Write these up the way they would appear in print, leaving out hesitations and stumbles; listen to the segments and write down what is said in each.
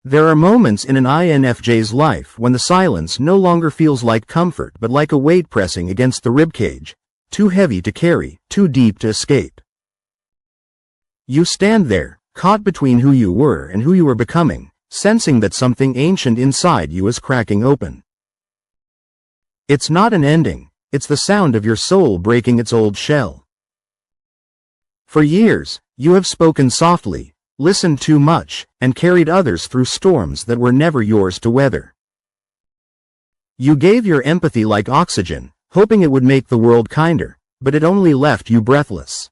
There are moments in an INFJ's life when the silence no longer feels like comfort but like a weight pressing against the ribcage, too heavy to carry, too deep to escape. You stand there, caught between who you were and who you were becoming, sensing that something ancient inside you is cracking open. It's not an ending, it's the sound of your soul breaking its old shell. For years, you have spoken softly, listened too much, and carried others through storms that were never yours to weather. You gave your empathy like oxygen, hoping it would make the world kinder, but it only left you breathless.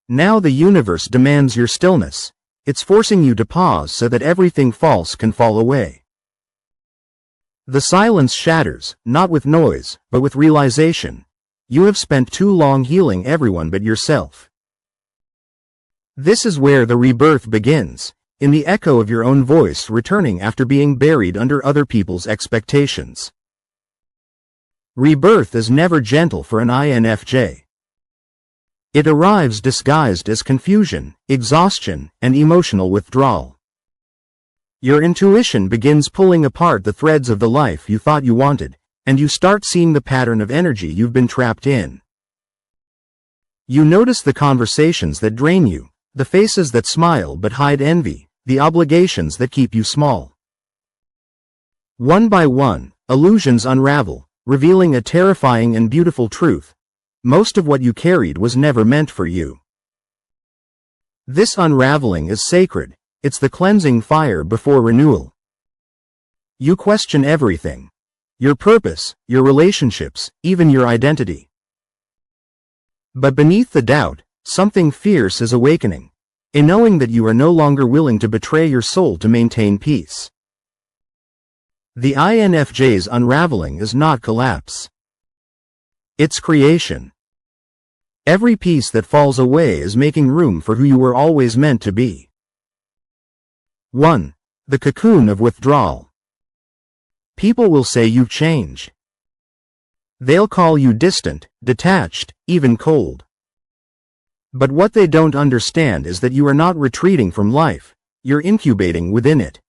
Now the universe demands your stillness. It's forcing you to pause so that everything false can fall away. The silence shatters, not with noise, but with realization. You have spent too long healing everyone but yourself. This is where the rebirth begins, in the echo of your own voice returning after being buried under other people's expectations. Rebirth is never gentle for an INFJ. It arrives disguised as confusion, exhaustion, and emotional withdrawal. Your intuition begins pulling apart the threads of the life you thought you wanted, and you start seeing the pattern of energy you've been trapped in. You notice the conversations that drain you, the faces that smile but hide envy, the obligations that keep you small. One by one, illusions unravel, revealing a terrifying and beautiful truth. Most of what you carried was never meant for you. This unraveling is sacred. It's the cleansing fire before renewal. You question everything. Your purpose, your relationships, even your identity. But beneath the doubt, something fierce is awakening, a knowing that you are no longer willing to betray your soul to maintain peace. The INFJ's unraveling is not collapse. It's creation. Every piece that falls away is making room for who you were always meant to be. 1. The cocoon of withdrawal. People will say you've changed. They'll call you distant, detached, even cold. But what they don't understand is that you are not retreating from life, you're incubating within it.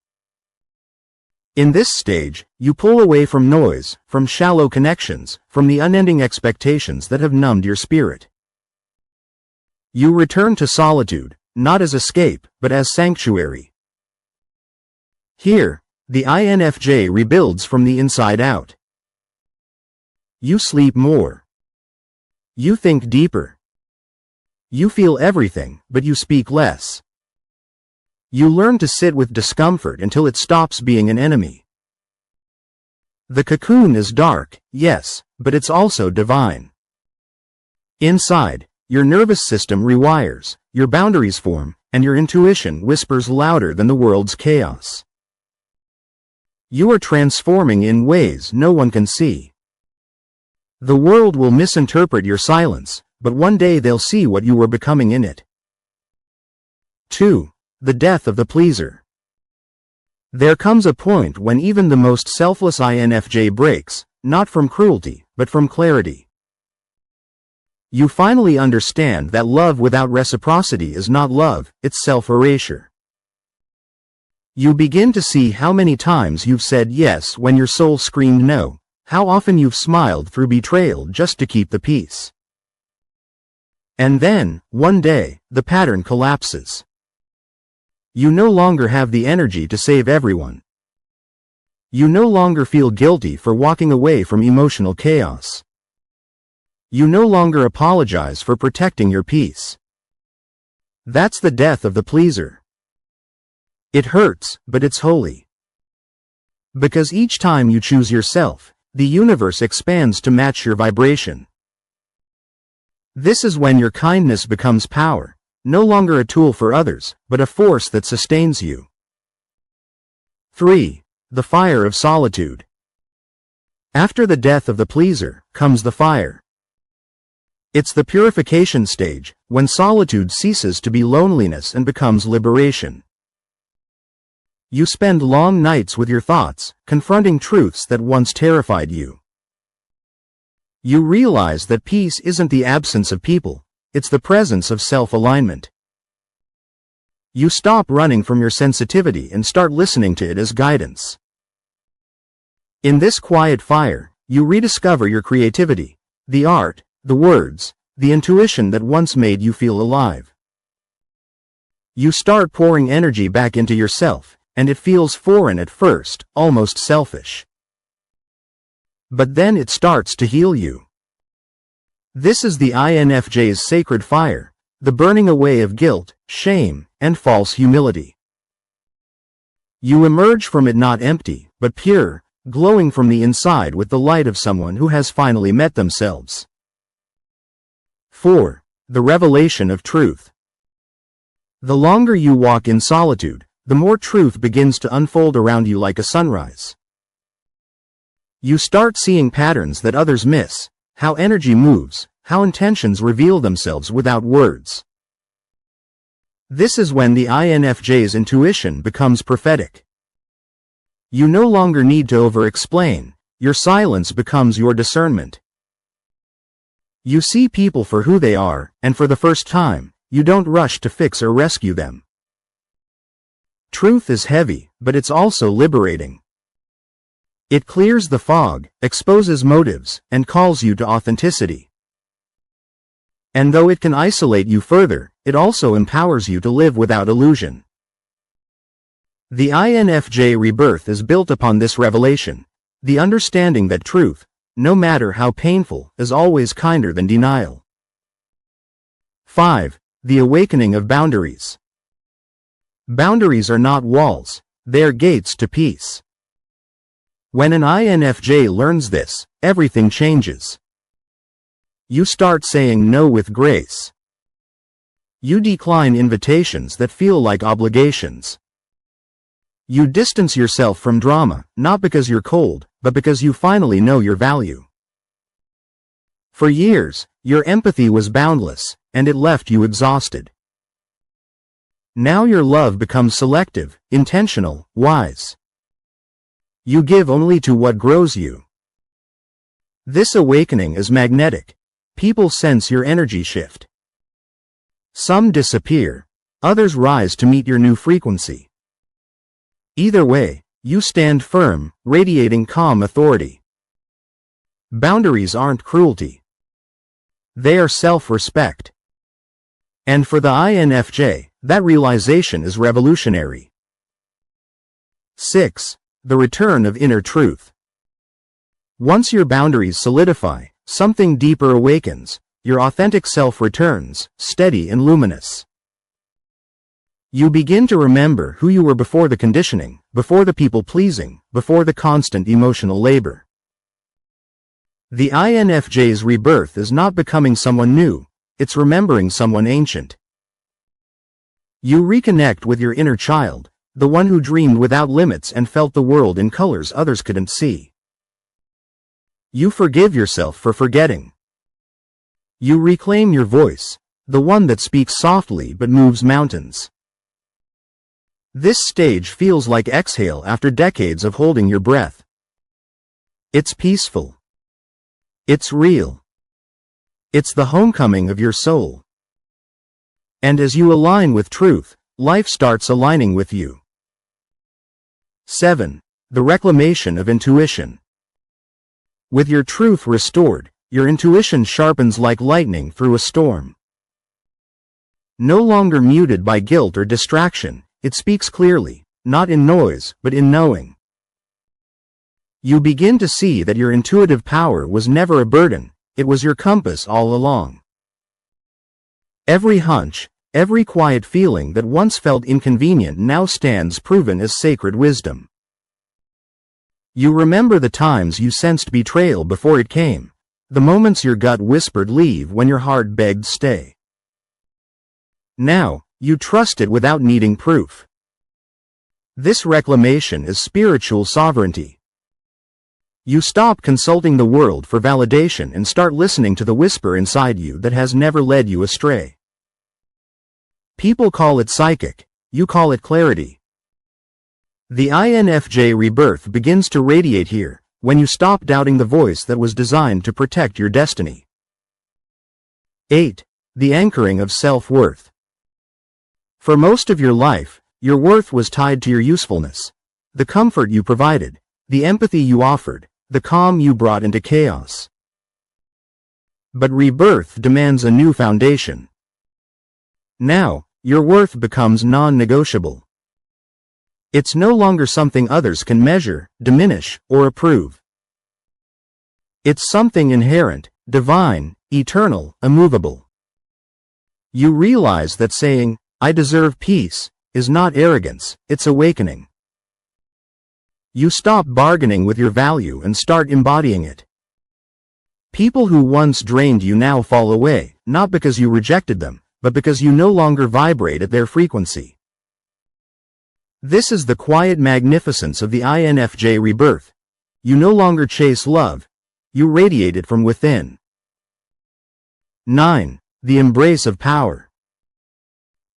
In this stage, you pull away from noise, from shallow connections, from the unending expectations that have numbed your spirit. You return to solitude, not as escape, but as sanctuary. Here, the INFJ rebuilds from the inside out. You sleep more. You think deeper. You feel everything, but you speak less. You learn to sit with discomfort until it stops being an enemy. The cocoon is dark, yes, but it's also divine. Inside, your nervous system rewires, your boundaries form, and your intuition whispers louder than the world's chaos. You are transforming in ways no one can see. The world will misinterpret your silence, but one day they'll see what you were becoming in it. 2. The death of the pleaser. There comes a point when even the most selfless INFJ breaks, not from cruelty, but from clarity. You finally understand that love without reciprocity is not love, it's self-erasure. You begin to see how many times you've said yes when your soul screamed no, how often you've smiled through betrayal just to keep the peace. And then, one day, the pattern collapses. You no longer have the energy to save everyone. You no longer feel guilty for walking away from emotional chaos. You no longer apologize for protecting your peace. That's the death of the pleaser. It hurts, but it's holy. Because each time you choose yourself, the universe expands to match your vibration. This is when your kindness becomes power, no longer a tool for others, but a force that sustains you. 3. The fire of solitude. After the death of the pleaser, comes the fire. It's the purification stage, when solitude ceases to be loneliness and becomes liberation. You spend long nights with your thoughts, confronting truths that once terrified you. You realize that peace isn't the absence of people, it's the presence of self-alignment. You stop running from your sensitivity and start listening to it as guidance. In this quiet fire, you rediscover your creativity, the art, the words, the intuition that once made you feel alive. You start pouring energy back into yourself, and it feels foreign at first, almost selfish. But then it starts to heal you. This is the INFJ's sacred fire, the burning away of guilt, shame, and false humility. You emerge from it not empty, but pure, glowing from the inside with the light of someone who has finally met themselves. 4. The revelation of truth. The longer you walk in solitude, the more truth begins to unfold around you like a sunrise. You start seeing patterns that others miss, how energy moves, how intentions reveal themselves without words. This is when the INFJ's intuition becomes prophetic. You no longer need to over-explain, your silence becomes your discernment. You see people for who they are, and for the first time, you don't rush to fix or rescue them. Truth is heavy, but it's also liberating. It clears the fog, exposes motives, and calls you to authenticity. And though it can isolate you further, it also empowers you to live without illusion. The INFJ rebirth is built upon this revelation, the understanding that truth, no matter how painful, is always kinder than denial. 5. The awakening of boundaries. Boundaries are not walls, they are gates to peace. When an INFJ learns this, everything changes. You start saying no with grace. You decline invitations that feel like obligations. You distance yourself from drama, not because you're cold, but because you finally know your value. For years, your empathy was boundless, and it left you exhausted. Now your love becomes selective, intentional, wise. You give only to what grows you. This awakening is magnetic. People sense your energy shift. Some disappear, others rise to meet your new frequency. Either way, you stand firm, radiating calm authority. Boundaries aren't cruelty. They are self-respect. And for the INFJ, that realization is revolutionary. 6. The return of inner truth. Once your boundaries solidify, something deeper awakens, your authentic self returns, steady and luminous. You begin to remember who you were before the conditioning, before the people-pleasing, before the constant emotional labor. The INFJ's rebirth is not becoming someone new, it's remembering someone ancient. You reconnect with your inner child, the one who dreamed without limits and felt the world in colors others couldn't see. You forgive yourself for forgetting. You reclaim your voice, the one that speaks softly but moves mountains. This stage feels like exhale after decades of holding your breath. It's peaceful. It's real. It's the homecoming of your soul. And as you align with truth, life starts aligning with you. 7. The reclamation of intuition. With your truth restored, your intuition sharpens like lightning through a storm. No longer muted by guilt or distraction, it speaks clearly, not in noise, but in knowing. You begin to see that your intuitive power was never a burden, it was your compass all along. Every hunch, every quiet feeling that once felt inconvenient now stands proven as sacred wisdom. You remember the times you sensed betrayal before it came, the moments your gut whispered leave when your heart begged stay. Now, you trust it without needing proof. This reclamation is spiritual sovereignty. You stop consulting the world for validation and start listening to the whisper inside you that has never led you astray. People call it psychic, you call it clarity. The INFJ rebirth begins to radiate here, when you stop doubting the voice that was designed to protect your destiny. 8. The anchoring of self-worth. For most of your life, your worth was tied to your usefulness. The comfort you provided, the empathy you offered, the calm you brought into chaos. But rebirth demands a new foundation. Now, your worth becomes non-negotiable. It's no longer something others can measure, diminish, or approve. It's something inherent, divine, eternal, immovable. You realize that saying, "I deserve peace," is not arrogance, it's awakening. You stop bargaining with your value and start embodying it. People who once drained you now fall away, not because you rejected them, but because you no longer vibrate at their frequency. This is the quiet magnificence of the INFJ rebirth. You no longer chase love, you radiate it from within. 9. The embrace of power.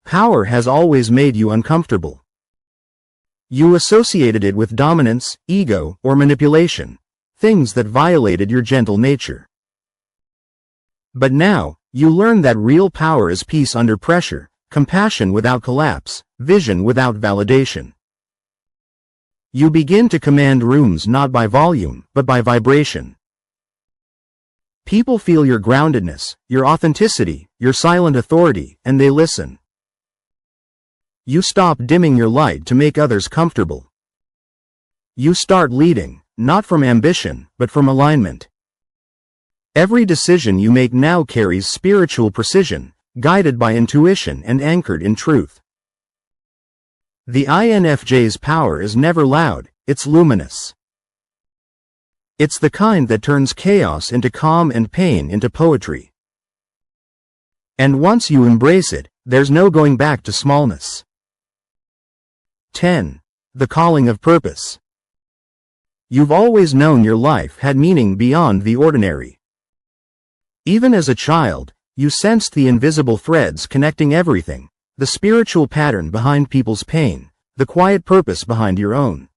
Power has always made you uncomfortable. You associated it with dominance, ego, or manipulation, things that violated your gentle nature. But now, you learn that real power is peace under pressure, compassion without collapse, vision without validation. You begin to command rooms not by volume, but by vibration. People feel your groundedness, your authenticity, your silent authority, and they listen. You stop dimming your light to make others comfortable. You start leading, not from ambition, but from alignment. Every decision you make now carries spiritual precision, guided by intuition and anchored in truth. The INFJ's power is never loud, it's luminous. It's the kind that turns chaos into calm and pain into poetry. And once you embrace it, there's no going back to smallness. 10. The calling of purpose. You've always known your life had meaning beyond the ordinary. Even as a child, you sensed the invisible threads connecting everything, the spiritual pattern behind people's pain, the quiet purpose behind your own.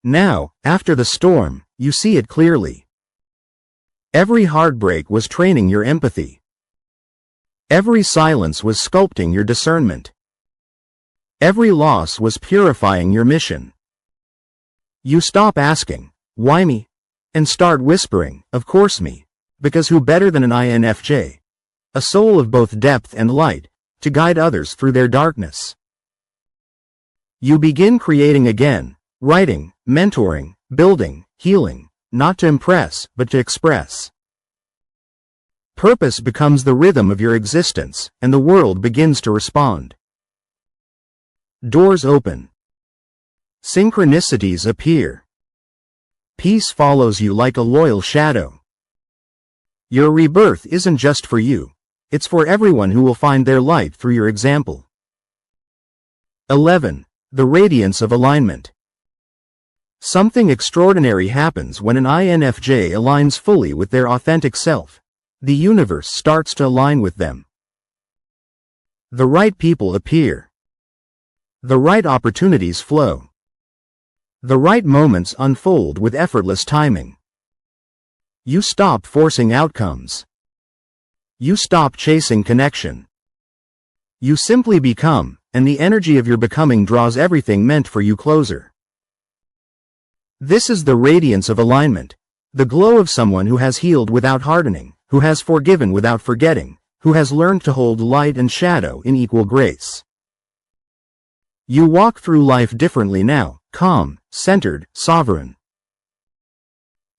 Now, after the storm, you see it clearly. Every heartbreak was training your empathy. Every silence was sculpting your discernment. Every loss was purifying your mission. You stop asking, "Why me?" and start whispering, "Of course me." Because who better than an INFJ? A soul of both depth and light, to guide others through their darkness. You begin creating again, writing, mentoring, building, healing, not to impress, but to express. Purpose becomes the rhythm of your existence, and the world begins to respond. Doors open. Synchronicities appear. Peace follows you like a loyal shadow. Your rebirth isn't just for you. It's for everyone who will find their light through your example. 11. The radiance of alignment. Something extraordinary happens when an INFJ aligns fully with their authentic self. The universe starts to align with them. The right people appear. The right opportunities flow. The right moments unfold with effortless timing. You stop forcing outcomes. You stop chasing connection. You simply become, and the energy of your becoming draws everything meant for you closer. This is the radiance of alignment, the glow of someone who has healed without hardening, who has forgiven without forgetting, who has learned to hold light and shadow in equal grace. You walk through life differently now, calm, centered, sovereign.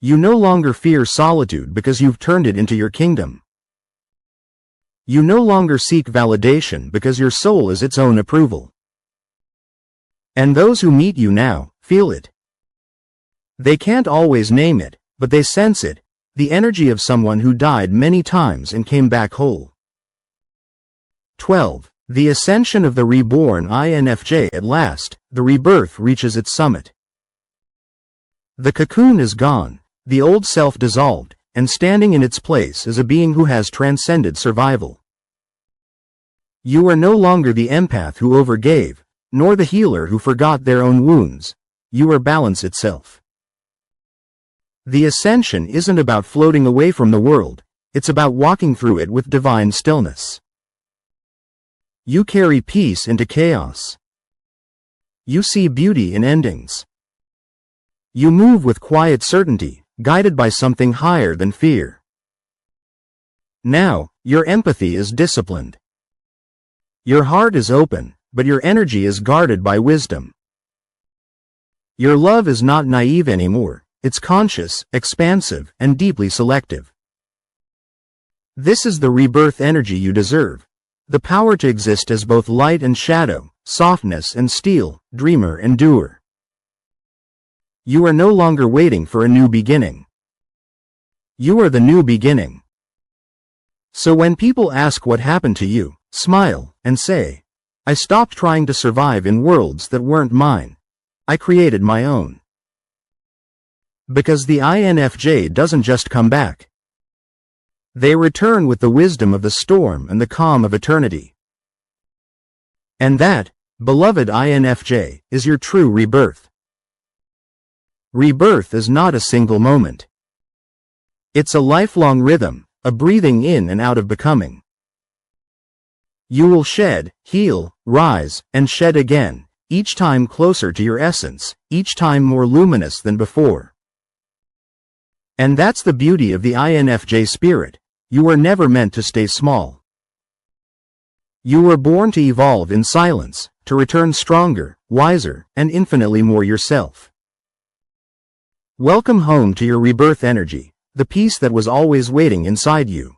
You no longer fear solitude because you've turned it into your kingdom. You no longer seek validation because your soul is its own approval. And those who meet you now, feel it. They can't always name it, but they sense it, the energy of someone who died many times and came back whole. 12. The ascension of the reborn INFJ. At last, the rebirth reaches its summit. The cocoon is gone. The old self dissolved, and standing in its place is a being who has transcended survival. You are no longer the empath who overgave, nor the healer who forgot their own wounds. You are balance itself. The ascension isn't about floating away from the world, it's about walking through it with divine stillness. You carry peace into chaos. You see beauty in endings. You move with quiet certainty, guided by something higher than fear. Now, your empathy is disciplined. Your heart is open, but your energy is guarded by wisdom. Your love is not naive anymore, it's conscious, expansive, and deeply selective. This is the rebirth energy you deserve. The power to exist as both light and shadow, softness and steel, dreamer and doer. You are no longer waiting for a new beginning. You are the new beginning. So when people ask what happened to you, smile and say, I stopped trying to survive in worlds that weren't mine. I created my own. Because the INFJ doesn't just come back. They return with the wisdom of the storm and the calm of eternity. And that, beloved INFJ, is your true rebirth. Rebirth is not a single moment. It's a lifelong rhythm, a breathing in and out of becoming. You will shed, heal, rise, and shed again, each time closer to your essence, each time more luminous than before. And that's the beauty of the INFJ spirit. You were never meant to stay small. You were born to evolve in silence, to return stronger, wiser, and infinitely more yourself. Welcome home to your rebirth energy, the peace that was always waiting inside you.